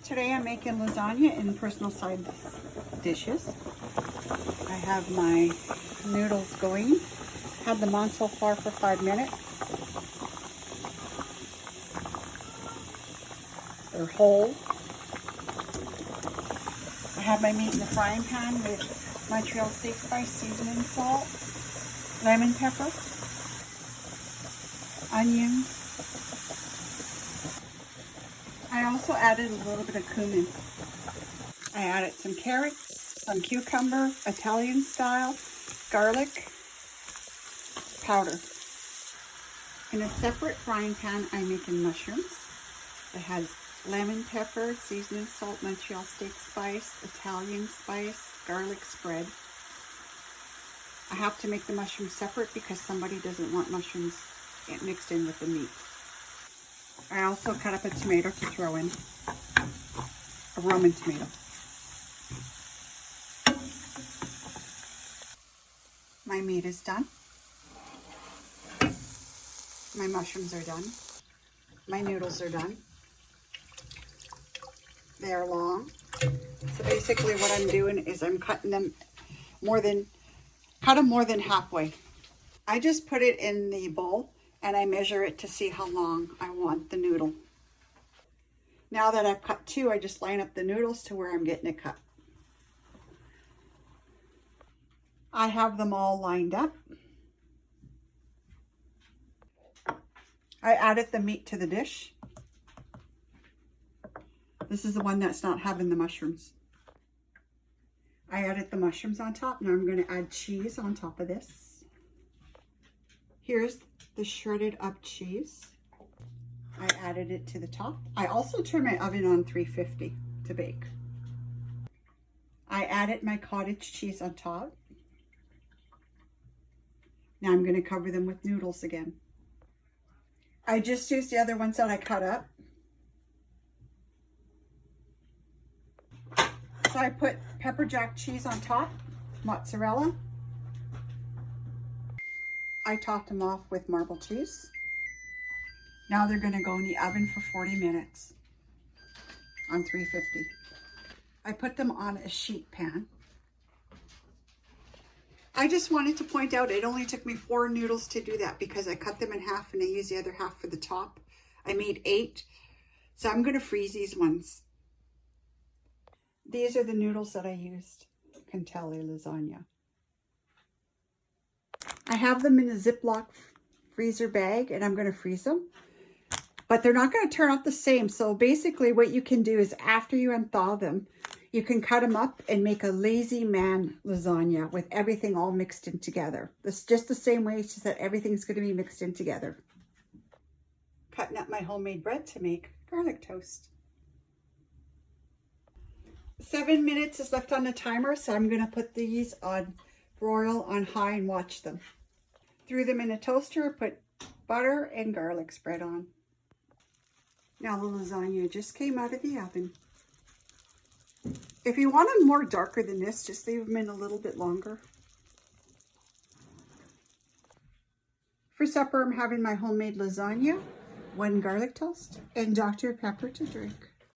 Today I'm making lasagna in personal side dishes. I have my noodles going. Had them on so far for 5 minutes. They're whole. I have my meat in the frying pan with Montreal steak spice, seasoning salt, lemon pepper, onions. I also added a little bit of cumin. I added some carrots, some cucumber, Italian style, garlic powder. In a separate frying pan, I'm making mushrooms. It has lemon pepper, seasoning salt, Montreal steak spice, Italian spice, garlic spread. I have to make the mushrooms separate because somebody doesn't want mushrooms mixed in with the meat. I also cut up a tomato to throw in, a Roman tomato. My meat is done. My mushrooms are done. My noodles are done. They are long. So basically what I'm doing is I'm cutting them more than halfway. I just put it in the bowl and I measure it to see how long I want the noodle. Now that I've cut two, I just line up the noodles to where I'm getting it cut. I have them all lined up. I added the meat to the dish. This is the one that's not having the mushrooms. I added the mushrooms on top. Now I'm going to add cheese on top of this. Here's the shredded up cheese. I added it to the top. I also turned my oven on 350 to bake. I added my cottage cheese on top. Now I'm going to cover them with noodles again. I just used the other ones that I cut up. So I put pepper jack cheese on top, mozzarella. I topped them off with marble cheese. Now they're going to go in the oven for 40 minutes on 350. I put them on a sheet pan. I just wanted to point out it only took me 4 noodles to do that because I cut them in half and I used the other half for the top. I made 8. So I'm going to freeze these ones. These are the noodles that I used. Cantale lasagna. I have them in a Ziploc freezer bag and I'm going to freeze them. But they're not going to turn out the same. So basically what you can do is after you unthaw them, you can cut them up and make a lazy man lasagna with everything all mixed in together. It's just the same way, it's just that everything's going to be mixed in together. Cutting up my homemade bread to make garlic toast. 7 minutes is left on the timer, so I'm going to put these on broil on high and watch them. Threw them in a toaster, put butter and garlic spread on. Now the lasagna just came out of the oven. If you want them more darker than this, just leave them in a little bit longer. For supper, I'm having my homemade lasagna, 1 garlic toast, and Dr. Pepper to drink.